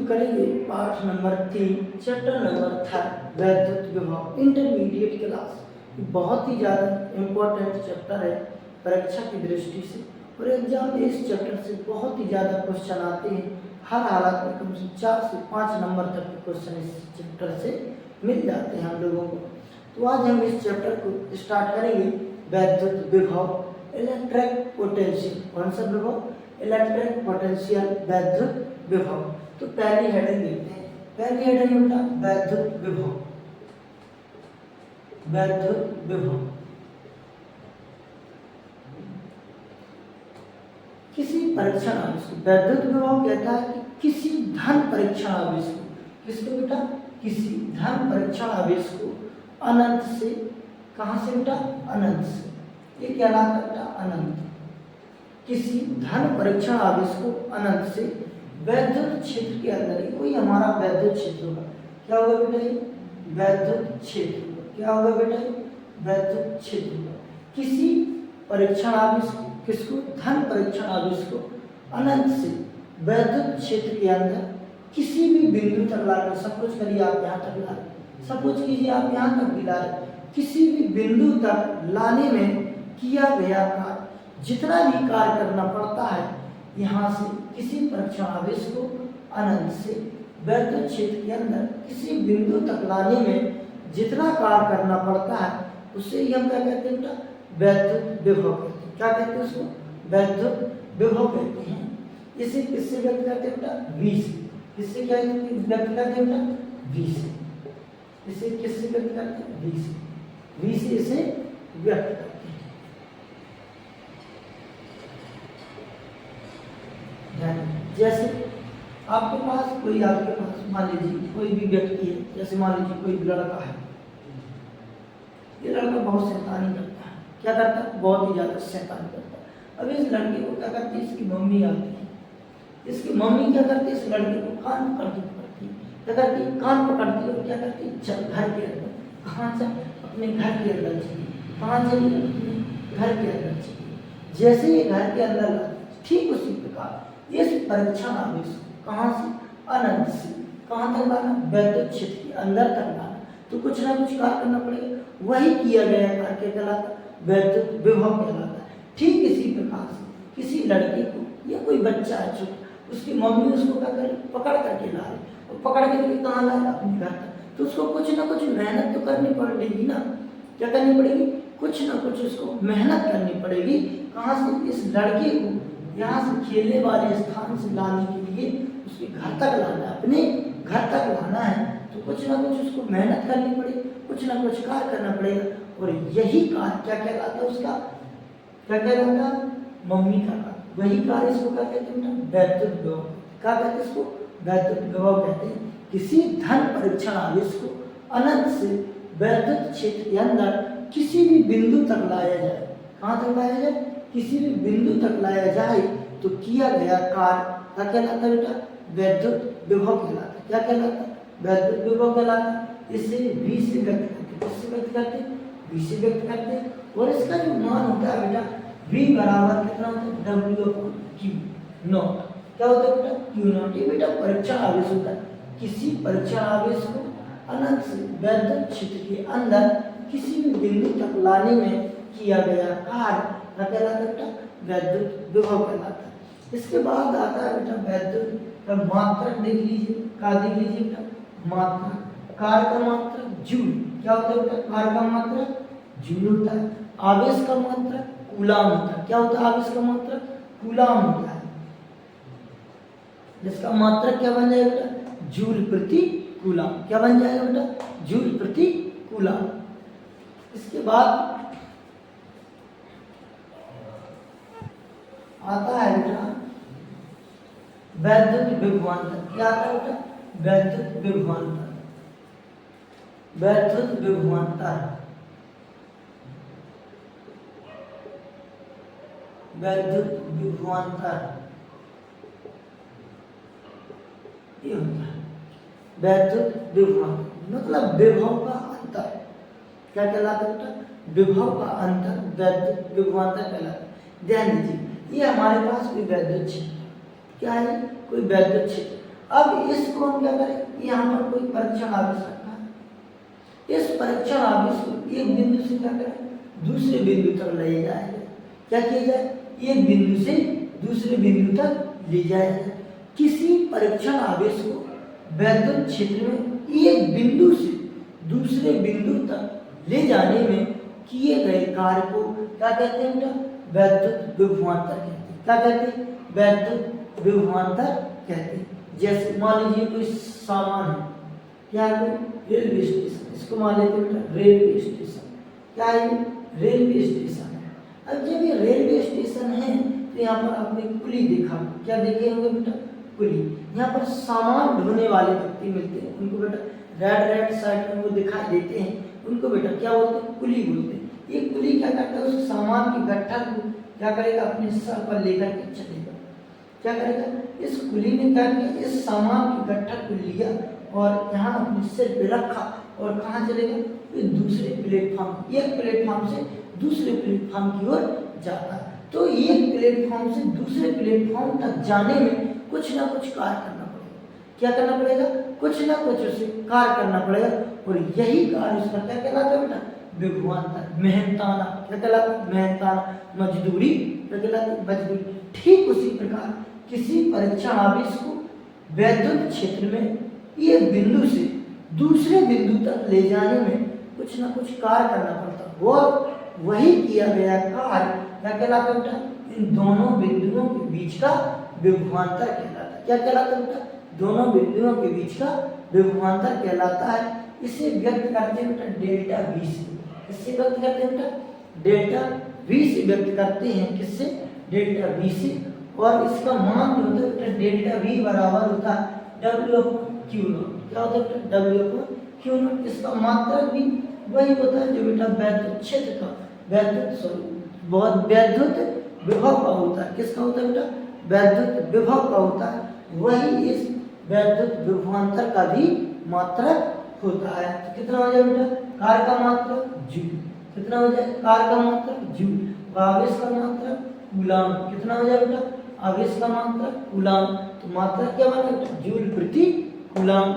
करेंगे पाठ number 3 chapter number 3 वैद्युत विभव इंटरमीडिएट क्लास। बहुत ही ज़्यादा इम्पोर्टेंट चैप्टर है परीक्षा की दृष्टि से, और एग्जाम में इस चैप्टर से बहुत ही ज़्यादा क्वेश्चन आते हैं। हर हालत में कम से 4 से 5 नंबर तक के क्वेश्चन इस चैप्टर से मिल जाते हैं हम लोगों को। तो आज हम इस चैप्टर को स्टार्ट करेंगे वैद्युत विभव इलेक्ट्रिक पोटेंशियल। कौन सा विभव? इलेक्ट्रिक पोटेंशियल वैद्युत विभव। तो पहली हेडिंग देखते हैं। पहली हेडिंग होता वैद्युत विभव। वैद्युत विभव किसी परीक्षण आवेश को, वैद्युत विभव कहता है कि किसी धन परीक्षण आवेश को, किसको बेटा? किसी धन परीक्षण आवेश को अनंत से, कहां से बेटा? अनंत से। ये क्या नाम बेटा? अनंत। किसी धन परीक्षण आवेश को अनंत से वैद्युत क्षेत्र के अंदर ही, कोई हमारा वैद्युत क्षेत्र होगा। क्या होगा बेटा? वैद्युत क्षेत्र। क्या होगा बेटा? वैद्युत क्षेत्र होगा। किसी परीक्षण आवेश को, किसको? धन परीक्षण आवेश को अनंत से वैद्युत क्षेत्र के अंदर किसी भी बिंदु तक ला रहे। सपोज करिए आप यहाँ तक ला रहे, सपोज कीजिए आप यहाँ तक भी ला रहे, किसी भी बिंदु तक लाने में किया गया कार्य, जितना भी कार्य करना पड़ता है यहाँ से किसी परीक्षण आवेश को अनंत से वैद्युत क्षेत्र के अंदर किसी बिंदु तक लाने में जितना कार्य करना पड़ता है उससे ही हम क्या कहते हैं बेटा? वैद्युत विभव कहते हैं। क्या कहते हैं उसको? वैद्युत विभव कहते हैं। इसे किससे व्यक्त करते हैं बेटा? V से। किससे क्या व्यक्त करते हैं बेटा? V से। इसे किससे व्यक्त करते हैं? V से। V से इसे व्यक्त करते हैं। जैसे आपके पास कोई, आपके पास मान लीजिए कोई भी व्यक्ति है, जैसे मान लीजिए कोई लड़का है, ये लड़का बहुत शैतानी करता है। क्या करता है? बहुत ही ज़्यादा शैतानी करता है। अब इस लड़के को क्या करती है? इसकी मम्मी आती है। इसकी मम्मी क्या करती है? इस लड़के को कान पकड़ती है। क्या करती है? कान पकड़ती है और क्या करती है? चल घर के अंदर। कहाँ चल? अपने घर के अंदर चलिए। कहाँ चलिए? अपने घर के अंदर चलिए। जैसे ये घर के अंदर लाती, ठीक उसी प्रकार इस परीक्षण आवेश कहाँ से? अनंत से। कहाँ तक लाना? वैद्युत क्षेत्र के अंदर तक लाना। तो कुछ ना कुछ कार्य करना पड़ेगा, वही किया गया कार्य क्या कहलाता? वैद्युत विभव कहलाता है। ठीक इसी प्रकार से किसी लड़के को या कोई बच्चा है छोटा, उसकी मम्मी उसको क्या करे? पकड़ करके ला रही, और पकड़ के लेके कहाँ ला रही? अपने घर तक। तो उसको कुछ ना कुछ मेहनत तो करनी पड़ेगी ना। क्या करनी पड़ेगी? कुछ ना कुछ उसको मेहनत करनी पड़ेगी। कहाँ से? इस लड़के को यहाँ से खेलने वाले स्थान से लाने के लिए उसके घर तक लाना है, अपने घर तक लाना है। तो कुछ ना कुछ उसको मेहनत करनी पड़ेगी, कुछ ना कुछ कार्य करना पड़ेगा, और यही कार्य क्या कहलाता है? उसका क्या कहलाता है? मम्मी का कार्य। वही कार्य इसको क्या कहते हैं? वैद्युत विभव। क्या कहते हैं इसको? वैद्युत विभव कहते हैं। किसी धन परीक्षण आवेश को अनंत से वैद्युत क्षेत्र के अंदर किसी भी बिंदु तक लाया जाए। कहाँ तक लाया जाए? किसी भी बिंदु तक लाया जाए तो किया गया कार्य क्या कहलाता है बेटा? वैद्युत विभव कहलाता है। क्या कहलाता है? वैद्युत विभव कहलाता है। इसे V से व्यक्त करते हैं। किससे व्यक्त करते हैं? V से व्यक्त करते हैं। और इसका जो मान होता है बेटा, V बराबर कितना होता है? W/Q not. क्या होता है बेटा? Q not. ये बेटा परीक्षण आवेश होता है। किसी परीक्षण आवेश को अनंत से वैद्युत क्षेत्र के अंदर किसी भी बिंदु तक लाने में किया गया कार्य क्या कहलाता है बेटा? वैद्युत विभव कहलाता है। इसके बाद आता है बेटा वैद्युत का मात्रक। देख लीजिए, क्या देख लीजिए बेटा? मात्रक। कार्य का मात्रक जूल। क्या होता है बेटा? कार्य का मात्रक जूल होता है। आवेश का मात्रक कूलाम होता है। क्या होता है? आवेश का मात्रक कूलाम होता है, जिसका मात्रक क्या बन जाएगा बेटा? जूल प्रति कूलाम। क्या बन जाएगा बेटा? जूल प्रति कूलाम। इसके बाद आता है बेटा वैद्युत विभवांतर। क्या आता है बेटा? वैद्युत विभवांतर। वैद्युत विभवांतर। वैद्युत विभवांतर ये होता है। वैद्युत विभवांतर मतलब विभव का अंतर। क्या कहलाता है बेटा? विभव का अंतर वैद्युत विभवांतर कहलाता है। ध्यान दीजिए, ये हमारे पास कोई वैद्युत क्षेत्र, क्या है? कोई वैद्युत क्षेत्र। अब इसको हम क्या करें, यहाँ पर कोई परीक्षण आवेश रखा है, इस परीक्षण आवेश को एक बिंदु से क्या करें, दूसरे बिंदु तक ले जाया जाए। क्या किया जाए, एक बिंदु से दूसरे बिंदु तक ले जाया जाए। किसी परीक्षण आवेश को वैद्युत क्षेत्र में एक बिंदु से दूसरे बिंदु तक ले जाने में किए गए कार्य को क्या कहते हैं बेटा, वैद्युत विभवांतर कहते हैं। क्या कहते हैं, वैद्युत विभवांतर कहते हैं। जैसे मान लीजिए कोई सामान है, क्या है, रेलवे स्टेशन, इसको मान लेते हैं बेटा रेलवे स्टेशन। क्या है, रेलवे स्टेशन है। अब जब ये रेलवे स्टेशन है तो यहाँ पर आपने पुली देखा, क्या देखे होंगे बेटा, पुली। यहाँ पर सामान ढोने वाले व्यक्ति मिलते हैं, उनको बेटा रेड साइड में वो दिखाई देते हैं, उनको बेटा क्या बोलते हैं, पुली बोलते हैं। ये पुली क्या करता है, उस सामान के गट्ठर को क्या करेगा, अपने सर पर लेकर के चलेगा। क्या करेगा, इस पुली ने क्या किया, इस सामान के गट्ठर को लिया और यहाँ अपने सिर पे रखा और कहाँ चलेगा, दूसरे प्लेटफॉर्म, एक प्लेटफॉर्म से दूसरे प्लेटफॉर्म की ओर जाता है। तो एक प्लेटफॉर्म से दूसरे प्लेटफॉर्म तक जाने में कुछ ना कुछ कार्य करना पड़ेगा। क्या करना पड़ेगा, कुछ ना कुछ उसे कार्य करना पड़ेगा, और यही कार्य उसका क्या कहलाता है बेटा, विभवांतर, मेहनताना। क्या कहलाता है, मेहनताना, मजदूरी। क्या कहलाता है, मजदूरी। ठीक उसी प्रकार किसी परीक्षण आवेश को वैद्युत क्षेत्र में एक बिंदु से दूसरे बिंदु तक ले जाने में कुछ ना कुछ कार्य करना पड़ता है, और वही किया गया कार्य क्या कहलाता है बेटा, इन दोनों बिंदुओं के बीच का विभवांतर कहलाता है। क्या कहलाता है बेटा, दोनों बिंदुओं के बीच का विभवांतर कहलाता है। इसे व्यक्त करते हैं बेटा डेल्टा वी से। इससे व्यक्त करते हैं बेटा डेल्टा वी से व्यक्त करते हैं, किससे, डेल्टा वी से। और इसका मान जो होता है बेटा डेल्टा वी बराबर होता है W/Q0। क्या होता है बेटा, W/Q0। इसका मात्रक भी वही होता है जो बेटा वैद्युत क्षेत्र का, वैद्युत विभव का होता है। किसका होता है बेटा, वैद्युत विभव का होता है। वही इस वैद्युत विभवांतर का भी मात्रक होता है। तो कितना हो जाए बेटा, कार्य का मात्रक जूल। कितना हो जाए, कार्य का मात्रक जूल। आवेश का मात्रक कूलाम। कितना हो जाए बेटा, आवेश का मात्रक कूलाम। तो मात्रक क्या बना बेटा, जूल प्रति कूलाम।